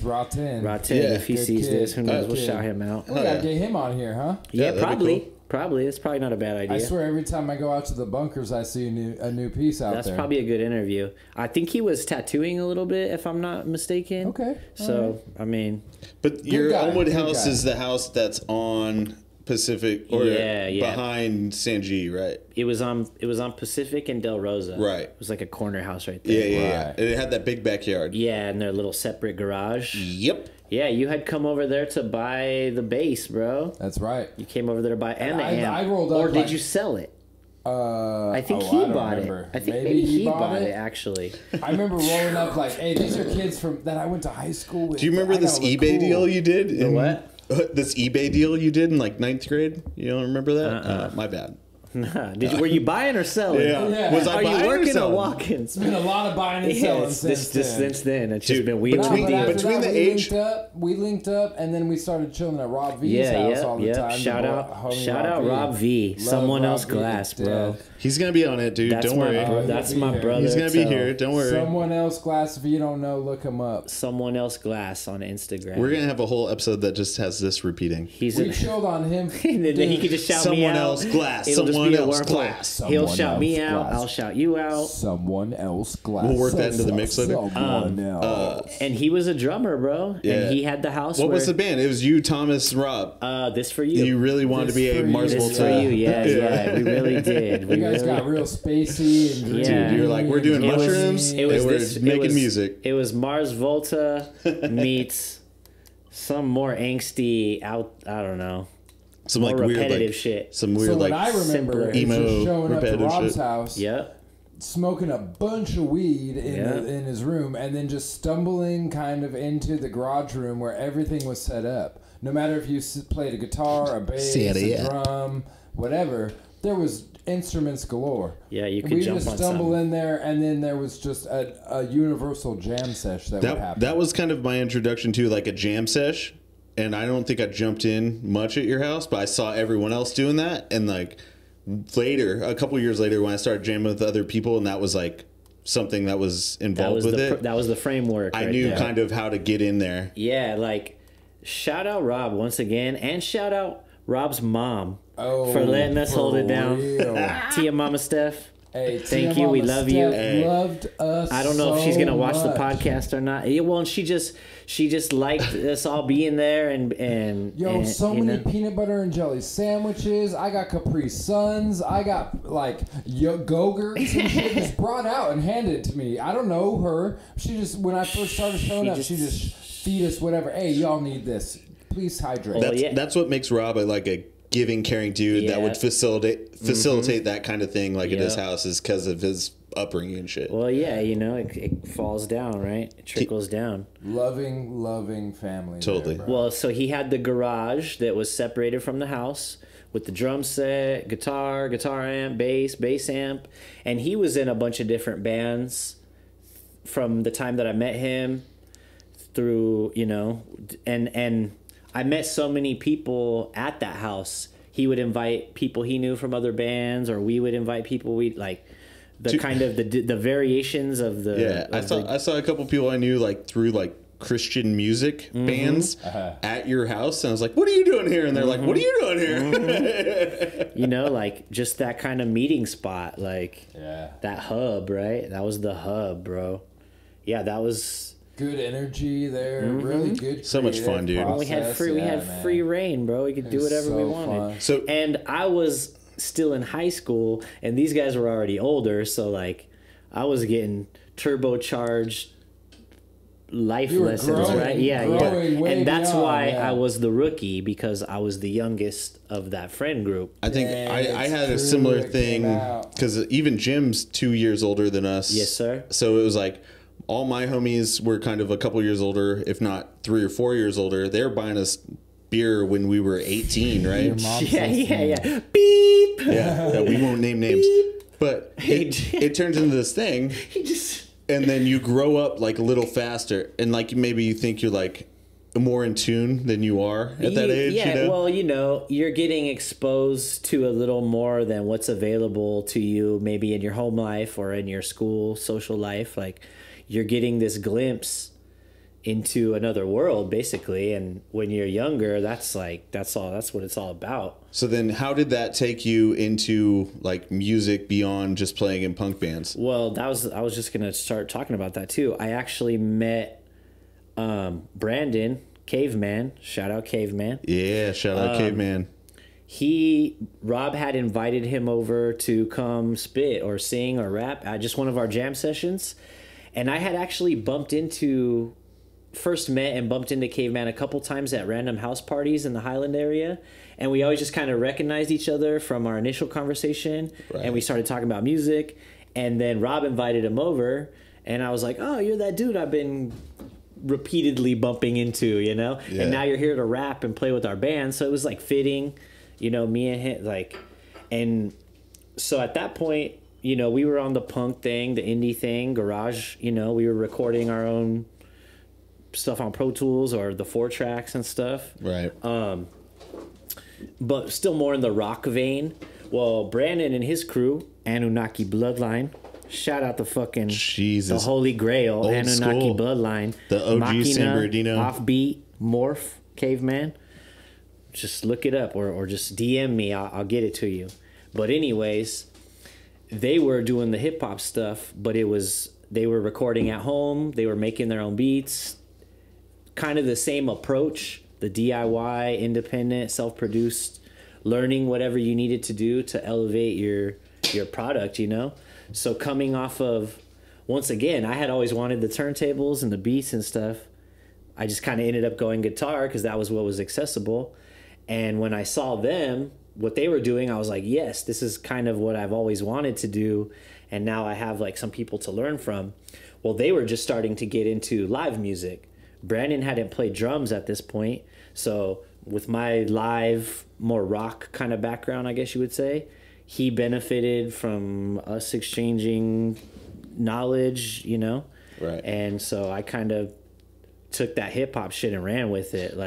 Rotten. If he sees this, who knows? We'll shout him out. We gotta get him on here, huh? Yeah, probably. Cool. Probably. It's probably not a bad idea. I swear every time I go out to the bunkers, I see a new piece out there. That's probably a good interview. I think he was tattooing a little bit, if I'm not mistaken. Okay. So, I mean. But your Elmwood house is the house that's on Pacific or behind Sanji, right? It was on Pacific and Del Rosa. Right. It was like a corner house right there. Yeah. And it had that big backyard. Yeah, and their little separate garage. Yep. Yeah, you had come over there to buy the bass, bro. That's right. You came over there to buy and the amp. I rolled up. Or did you sell it? I think he bought it. I think maybe he bought it actually. I remember rolling up like, "Hey, these are kids that I went to high school with." Do you remember this eBay deal you did? What? This eBay deal you did in like 9th grade? You don't remember that? My bad. Nah. Were you buying or selling? Yeah. Was I Are buying you working or walking? walking? It's been a lot of buying and selling since then. It's just been weird. Between the age, we linked up, and then we started chilling at Rob V's house all the time. Shout out Rob V. Someone else glass, bro. He's gonna be on it, dude. Don't worry. That's my brother. He's gonna be here. Don't worry. Someone else glass. If you don't know, look him up. Someone else glass on Instagram. We're gonna have a whole episode that just has this repeating. We chilled on him. And then he could just shout me out. Someone else glass. Someone else glass. He'll shout me out. I'll shout you out. Someone else glass. We'll work that into the mix later. And he was a drummer, bro. Yeah. And he had the house. What was the band? It was you, Thomas, Rob. This for you. You really wanted to be a Mars Volta. This for you. Yeah. We really did. You guys got real spacey and yeah. Dude, you were like, we're doing mushrooms. We're making music. It was Mars Volta meets some more angsty I don't know. Some more like repetitive weird, shit. Some weird, what I remember is just showing up to Rob's house, smoking a bunch of weed in his room, and then just stumbling kind of into the garage room where everything was set up. No matter if you played a guitar, a bass, a drum, whatever, there was instruments galore. Yeah, you could jump on something. We just stumble in there, and then there was just a universal jam sesh that would happen. That was kind of my introduction to like a jam sesh. And I don't think I jumped in much at your house, but I saw everyone else doing that. And like later, a couple years later, when I started jamming with other people, and that was like something that was involved with it. That was the framework. I knew kind of how to get in there. Yeah, like shout out Rob once again, and shout out Rob's mom for letting us for hold it down. Tia Mama Steph. Hey, thank you. We love you. Loved us. I don't know if she's gonna watch the much. podcast or not. Yeah, well, and she just liked us all being there and so many peanut butter and jelly sandwiches. I got Capri Suns. I got like Go-Gurts and shit just brought out and handed it to me. I don't know her. She just when I first started showing up, she just feed us whatever. Hey, y'all need this. Please hydrate. That's what makes Rob a giving, caring dude that would facilitate that kind of thing at his house is because of his upbringing and shit. Well, yeah, it falls down, right? It trickles down. Loving family. Totally. There, well, so he had the garage that was separated from the house with the drum set, guitar amp, bass amp, and he was in a bunch of different bands from the time that I met him through, and I met so many people at that house. He would invite people he knew from other bands, or we would invite people we like. The variations of the. Yeah, I saw a couple people I knew through Christian music bands at your house, and I was like, "What are you doing here?" And they're like, "What are you doing here?" Just that kind of meeting spot, that hub, right? That was the hub, bro. Yeah, that was. Good energy there, really good. So much fun, dude. We had free reign, bro. We could do whatever we wanted. Fun. And I was still in high school, and these guys were already older, so I was getting turbocharged life lessons, right? Yeah. And that's why I was the rookie, because I was the youngest of that friend group. I think I had a similar thing because even Jim's 2 years older than us. Yes, sir. So it was all my homies were kind of a couple years older, if not 3 or 4 years older. They were buying us beer when we were 18, right? Yeah. Beep. Yeah, we won't name names. Beep. But it turns into this thing. And then you grow up a little faster, and maybe you think you're more in tune than you are at that age. Yeah, well, you're getting exposed to a little more than what's available to you, maybe in your home life or in your school social life. You're getting this glimpse into another world, basically, and when you're younger, that's what it's all about. So then how did that take you into music beyond just playing in punk bands? Well, I was just gonna start talking about that too. I actually met Brandon Caveman. Shout out Caveman. Yeah, shout out Caveman. Rob had invited him over to come spit or sing or rap at just one of our jam sessions. And I had actually first met and bumped into Caveman a couple times at random house parties in the Highland area. And we always just kind of recognized each other from our initial conversation. Right. And we started talking about music. And then Rob invited him over. And I was like, "Oh, you're that dude I've been repeatedly bumping into, Yeah. And now you're here to rap and play with our band." So it was fitting, me and him, and so at that point, we were on the punk thing, the indie thing, garage, we were recording our own stuff on Pro Tools or the 4-tracks and stuff. Right. But still more in the rock vein. Well, Brandon and his crew, Anunnaki Bloodline, shout out the fucking the Holy Grail, old Anunnaki school. Bloodline. The OG Machina, San Bernardino. Offbeat, Morph, Caveman. Just look it up or just DM me. I'll get it to you. But anyways, they were doing the hip hop stuff, but they were recording at home. They were making their own beats. Kind of the same approach, the DIY, independent, self-produced, learning whatever you needed to do to elevate your product, So coming off of, once again, I had always wanted the turntables and the beats and stuff. I just kind of ended up going guitar because that was what was accessible. And when I saw them, what they were doing, I was like, yes, this is kind of what I've always wanted to do. And now I have some people to learn from. Well, they were just starting to get into live music. Brandon hadn't played drums at this point. So with my live, more rock kind of background, I guess you would say, he benefited from us exchanging knowledge, Right. And so I kind of took that hip hop shit and ran with it.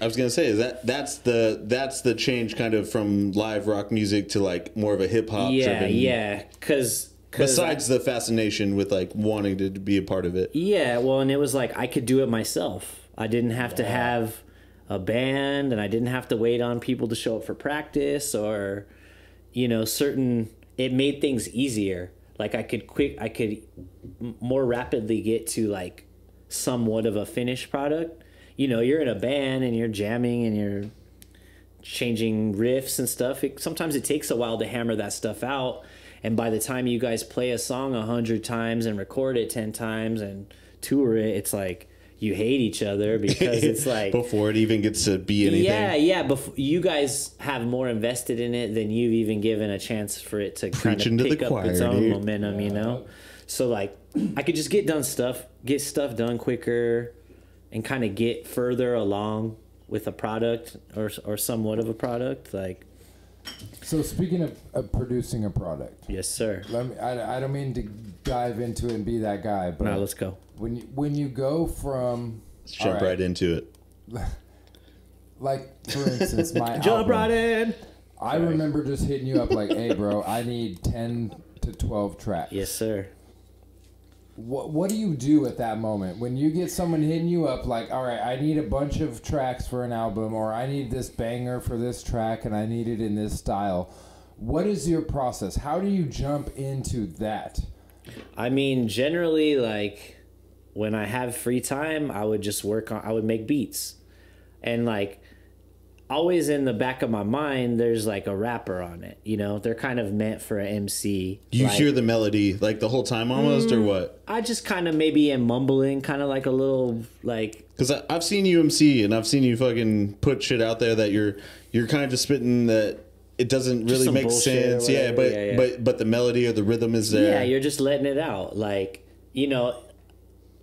I was gonna say, that's the change kind of from live rock music to more of a hip hop driven. Yeah, because besides the fascination with wanting to be a part of it. Yeah, well, and it was I could do it myself. I didn't have to have a band and I didn't have to wait on people to show up for practice, or, you know, it made things easier. Like I could more rapidly get to like somewhat of a finished product. You know, you're in a band and you're jamming and you're changing riffs and stuff. Sometimes it takes a while to hammer that stuff out. And by the time you guys play a song 100 times and record it 10 times and tour it, it's like you hate each other because it's like before it even gets to be anything. Yeah. Before you guys have more invested in it than you've even given a chance for it to kind of pick up its own momentum, you know? So like I could just get stuff done quicker and kind of get further along with a product or somewhat of a product. Like, so speaking of producing a product. Yes, sir. I don't mean to dive into it and be that guy, but no, let's go. When you go from let's jump right into it. Like for instance, my jump album, right in. I remember just hitting you up like, "Hey, bro, I need 10 to 12 tracks." Yes, sir. What do you do at that moment when you get someone hitting you up like, all right, I need a bunch of tracks for an album, or I need this banger for this track and I need it in this style? What is your process? How do you jump into that? I mean, generally, like when I have free time, I would just I would make beats. And like always in the back of my mind, there's like a rapper on it. You know, they're kind of meant for an MC. You hear the melody like the whole time almost, or what? I just kind of maybe am mumbling, kind of like a little like. Because I've seen you MC and I've seen you fucking put shit out there that you're kind of just spitting that it doesn't really make sense. Yeah, but the melody or the rhythm is there. Yeah, you're just letting it out. Like, you know,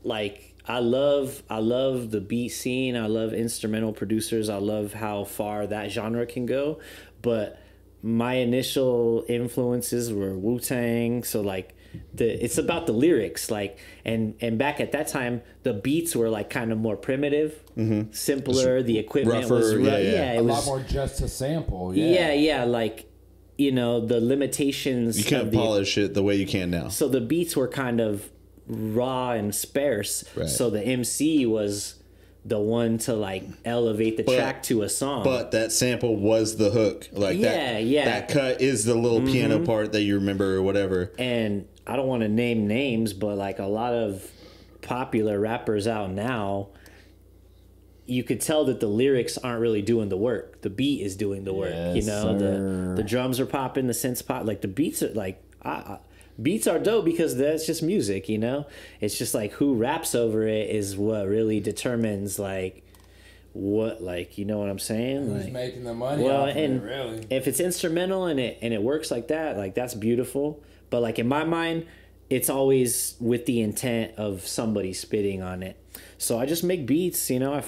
like. I love the beat scene. I love instrumental producers. I love how far that genre can go. But my initial influences were Wu-Tang. So like it's about the lyrics. Like and back at that time, the beats were like kind of more primitive, simpler. The equipment rougher, was it was a lot more just a sample. Yeah. Like, you know, the limitations. You can't polish it the way you can now. So the beats were kind of raw and sparse, right. So the MC was the one to like elevate the track to a song. But that sample was the hook. Like that cut is the little piano part that you remember or whatever. And I don't want to name names, but like a lot of popular rappers out now, you could tell that the lyrics aren't really doing the work. The beat is doing the work. Yes, you know, sir. the drums are popping, the synths pop, like the beats are like beats are dope because that's just music, you know? It's just like who raps over it is what really determines like what, like, you know what I'm saying? Who's like, making the money off of it, really? If it's instrumental and it works like that, like that's beautiful. But like in my mind, it's always with the intent of somebody spitting on it. So I just make beats, you know,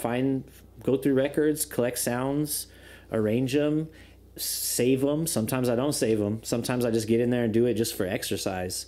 go through records, collect sounds, arrange them, save them. Sometimes I don't save them. Sometimes I just get in there and do it just for exercise.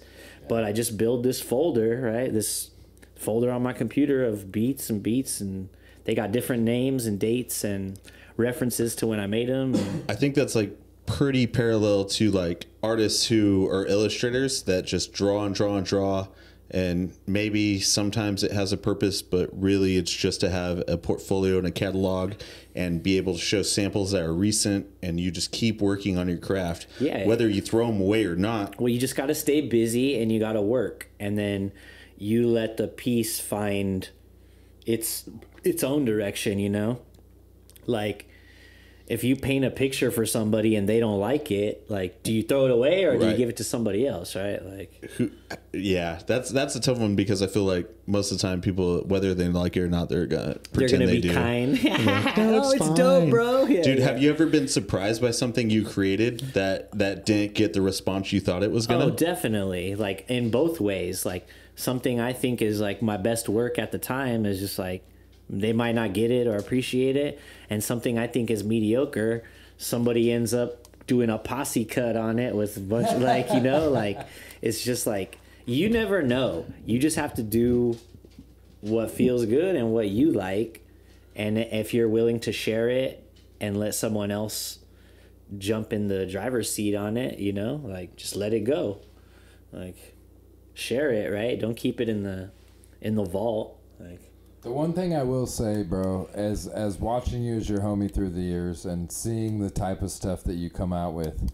But I just build this folder, right? This folder on my computer of beats, and they got different names and dates and references to when I made them. I think that's like pretty parallel to like artists who are illustrators that just draw and draw and draw. And maybe sometimes it has a purpose, but really it's just to have a portfolio and a catalog and be able to show samples that are recent, and you just keep working on your craft, whether you throw them away or not. Well, you just got to stay busy and you got to work, and then you let the piece find its own direction, you know? Like, if you paint a picture for somebody and they don't like it, like, do you throw it away or do you give it to somebody else, right? Like, that's a tough one, because I feel like most of the time people, whether they like it or not, they're gonna pretend they do. Kind. Like, no, it's dope, bro. Yeah, dude, have you ever been surprised by something you created that didn't get the response you thought it was gonna? Oh, definitely. Like in both ways. Like something I think is like my best work at the time is just like, they might not get it or appreciate it, and something I think is mediocre, somebody ends up doing a posse cut on it with a bunch of like, you know, like it's just like you never know. You just have to do what feels good and what you like, and if you're willing to share it and let someone else jump in the driver's seat on it, you know, like just let it go, like share it, right? Don't keep it in the vault, like. The one thing I will say, bro, as watching you as your homie through the years and seeing the type of stuff that you come out with,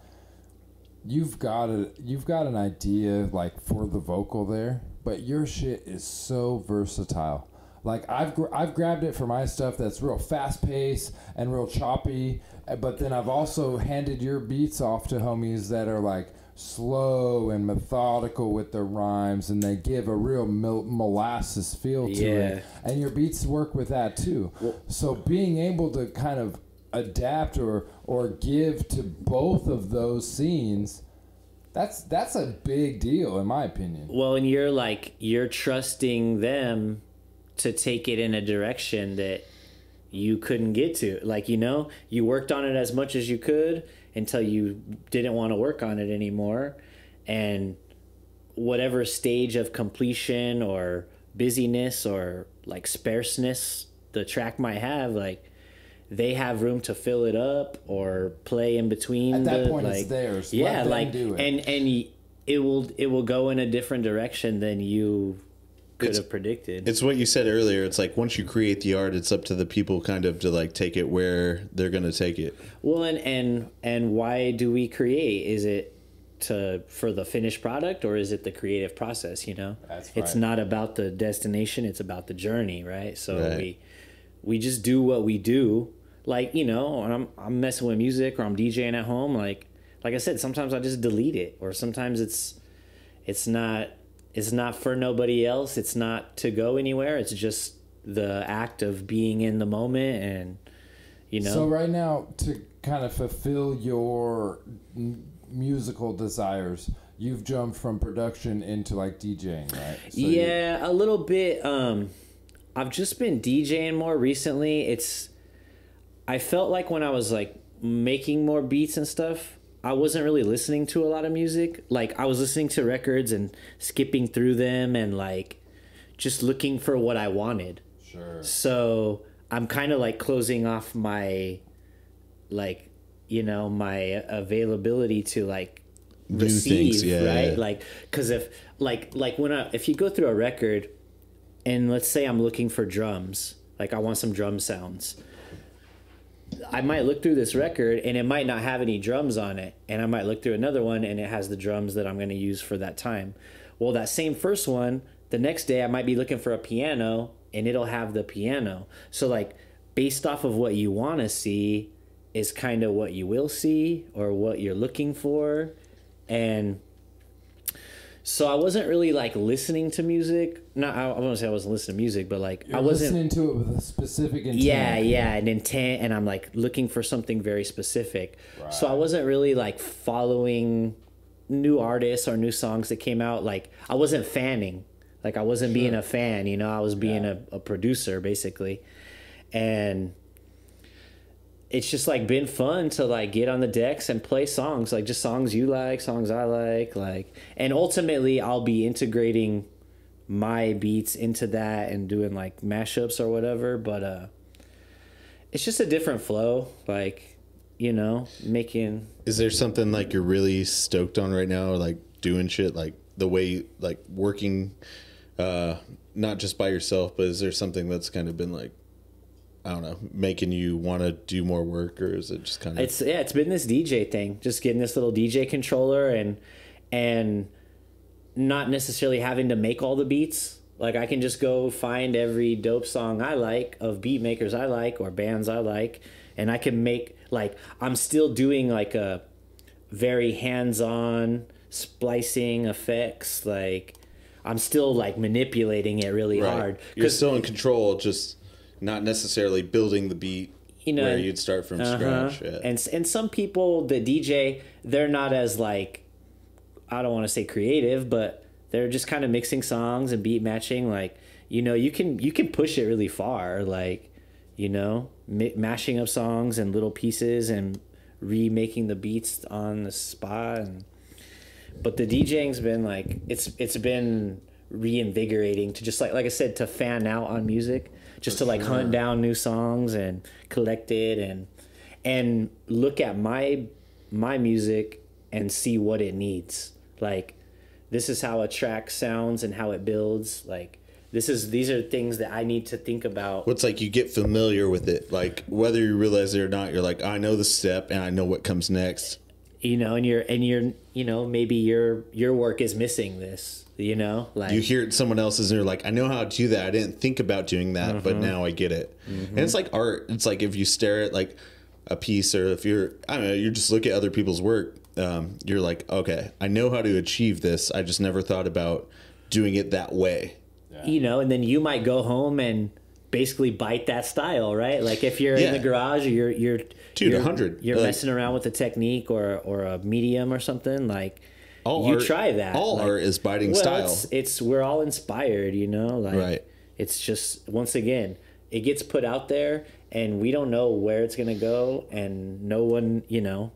you've got an idea like for the vocal there, but your shit is so versatile. Like I've grabbed it for my stuff that's real fast paced and real choppy, but then I've also handed your beats off to homies that are like slow and methodical with their rhymes, and they give a real molasses feel to it. And your beats work with that too. So being able to kind of adapt or give to both of those scenes, that's a big deal in my opinion. Well, and you're trusting them to take it in a direction that you couldn't get to. Like, you know, you worked on it as much as you could until you didn't want to work on it anymore. And whatever stage of completion or busyness or like sparseness the track might have, like they have room to fill it up or play in between. At that point, like, it's theirs. Yeah, Let like them do it. And it will go in a different direction than you could have predicted. It's what you said earlier. It's like once you create the art, it's up to the people kind of to like take it where they're going to take it. Well, and why do we create? Is it for the finished product, or is it the creative process? You know, That's right. It's not about the destination; it's about the journey, right? So we just do what we do. Like, you know, when I'm messing with music or I'm DJing at home, like I said, sometimes I just delete it, or sometimes it's not for nobody else. It's not to go anywhere. It's just the act of being in the moment, and you know. So right now, to kind of fulfill your musical desires, you've jumped from production into like DJing, right? So yeah, a little bit. I've just been DJing more recently. I felt like when I was like making more beats and stuff, I wasn't really listening to a lot of music. Like I was listening to records and skipping through them and like just looking for what I wanted. Sure. So I'm kind of like closing off my, like, you know, my availability to like receive, right? Like, cause if you go through a record and let's say I'm looking for drums, like I want some drum sounds, I might look through this record and it might not have any drums on it. And I might look through another one and it has the drums that I'm going to use for that time. Well, that same first one, the next day I might be looking for a piano and it'll have the piano. So like based off of what you want to see is kind of what you will see or what you're looking for. And so I wasn't really like listening to music. I won't say I wasn't listening to music, but like You're I wasn't listening to it with a specific intent. Yeah, an intent, and I'm like looking for something very specific. Right. So I wasn't really like following new artists or new songs that came out. Like I wasn't fanning. Like I wasn't being a fan, you know. I was being a producer basically, and it's just like been fun to like get on the decks and play songs, like just songs you like, songs I like, and ultimately I'll be integrating my beats into that and doing like mashups or whatever. But it's just a different flow, like, you know, making. Is there something like you're really stoked on right now, or like doing shit like the way like working, not just by yourself, but is there something that's kind of been like, I don't know, making you want to do more work, or is it just kind of? It's been this DJ thing, just getting this little DJ controller and not necessarily having to make all the beats. Like I can just go find every dope song I like of beat makers I like or bands I like, and I can make like I'm still doing like a very hands-on splicing effects. Like I'm still like manipulating it really hard. You're still in control, just not necessarily building the beat, you know, where you'd start from scratch. Yeah. And some people that DJ, they're not as like, I don't want to say creative, but they're just kind of mixing songs and beat matching. Like, you know, you can push it really far, like, you know, mashing up songs and little pieces and remaking the beats on the spot. But the DJing's been like, it's been reinvigorating to just like I said, to fan out on music. Just to like hunt down new songs and collect it and look at my music and see what it needs. Like this is how a track sounds and how it builds. Like these are things that I need to think about. What's like you get familiar with it, like whether you realize it or not, you're like, I know the step and I know what comes next. You know, and you're maybe your work is missing this. You know, like you hear it someone else's and you're like, I know how to do that. I didn't think about doing that, but now I get it. And it's like art. It's like if you stare at like a piece, or if you're, I don't know, you just look at other people's work. You're like, okay, I know how to achieve this. I just never thought about doing it that way. Yeah. You know, and then you might go home and basically bite that style, right? Like if you're in the garage, or you're 100. You're messing around with a technique or a medium or something, like try that. All art is biting style. It's we're all inspired, you know, like right. It's just, once again, it gets put out there and we don't know where it's gonna go, and no one, you know,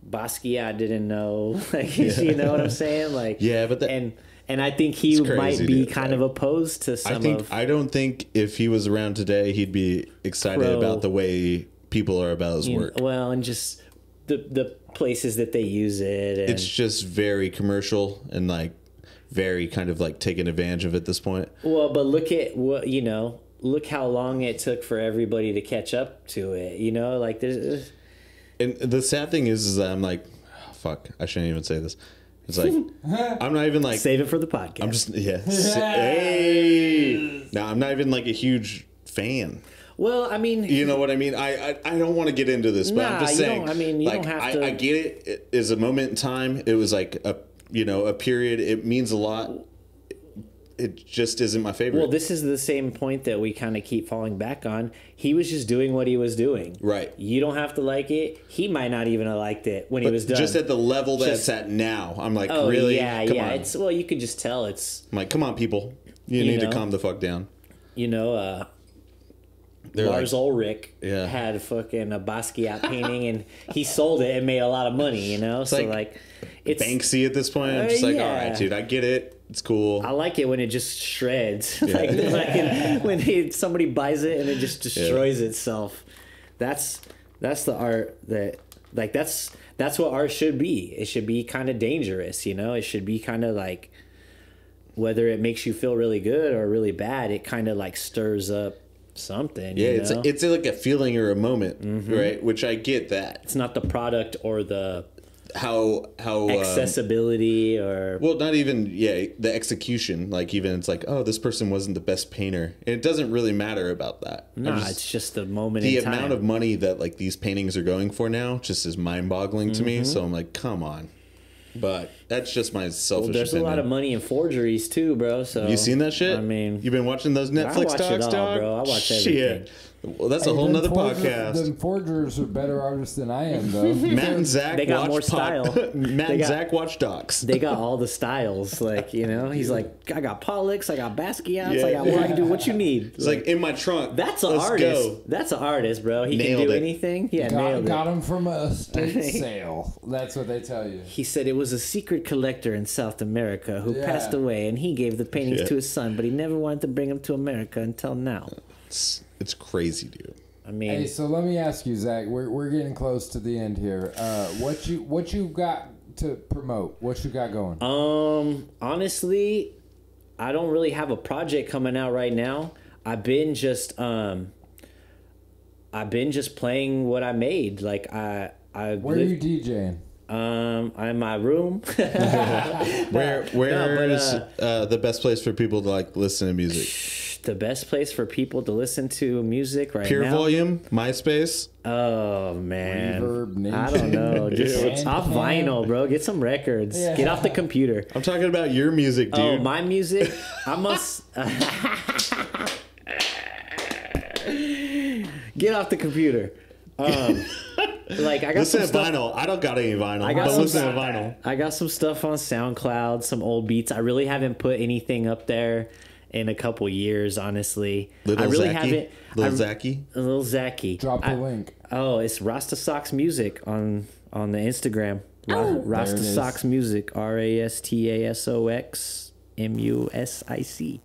Basquiat didn't know, like, you know what I'm saying? Like, yeah, but and I think he might be kind of opposed to some I don't think if he was around today, he'd be excited about the way people are about his work. Well, and just the places that they use it. And it's just very commercial and like very kind of like taking advantage of it at this point. Well, but look at what, you know, look how long it took for everybody to catch up to it, you know, like there's. And the sad thing is that I'm like, oh, fuck, I shouldn't even say this. It's like, I'm not even like... Save it for the podcast. I'm just, hey! No, I'm not even like a huge fan. Well, I mean... You know what I mean? I don't want to get into this, but I'm just saying... You don't have to... I get it. It is a moment in time. It was like a period. It means a lot. It just isn't my favorite. Well, this is the same point that we kind of keep falling back on. He was just doing what he was doing. Right. You don't have to like it. He might not even have liked it when he was done. Just at the level that it's at now. I'm like, really? Yeah, come on. It's, well, you can just tell it's... I'm like, come on, people. You need to calm the fuck down. You know, Lars Ulrich had fucking a Basquiat painting, and he sold it and made a lot of money, you know? It's it's Banksy at this point. I'm just like, all right, dude, I get it. It's cool. I like it when it just shreds. When somebody buys it and it just destroys itself. That's the art that, like, that's what art should be. It should be kind of dangerous, you know? It should be kind of like, whether it makes you feel really good or really bad, it kind of like stirs up something. Yeah, you know? it's like a feeling or a moment, right? Which I get that. It's not the product or the how accessibility or not even the execution. Like, even it's like, oh, this person wasn't the best painter. And it doesn't really matter about that. It's just the moment. The in time. amount of money that like these paintings are going for now just is mind-boggling to me. So I'm like, come on. But that's just my selfish there's opinion. a lot of money in forgeries too, bro. So you seen that shit? I mean, you've been watching those Netflix docs, dog? Bro. I watch everything. Well, that's a whole nother podcast. The forgers are better artists than I am, though. Matt and Zach, they got more style. Matt and Zach watch docs. They got all the styles, like, you know. He's like, I got Pollux, I got Basquiat's, I got what I can do. What you need? It's like in my trunk. That's an artist. Go. That's an artist, bro. He can do anything. Yeah, nailed it. Got him from a estate sale. That's what they tell you. He said it was a secret collector in South America who passed away, and he gave the paintings to his son, but he never wanted to bring them to America until now. It's crazy, dude. I mean, hey, so let me ask you, Zach. We're getting close to the end here. What you got to promote? What you got going? Honestly, I don't really have a project coming out right now. I've been just playing what I made. Like where are you DJing? I'm in my room. Where is the best place for people to like listen to music? The best place for people to listen to music right Pure now? Pure Volume, MySpace. Oh man, Reverb, Nation. I don't know. Just off vinyl, bro. Get some records. Yeah. Get off the computer. I'm talking about your music, dude. Oh, my music. I must get off the computer. Like, I got listen some to stuff. Vinyl. I don't got any vinyl. Listen to vinyl. I got some stuff on SoundCloud, some old beats. I really haven't put anything up there in a couple years, honestly. Little Zacky. Drop the link. Oh, it's Rasta Socks Music on the Instagram. Rasta Socks Music. RastaSoxMusic.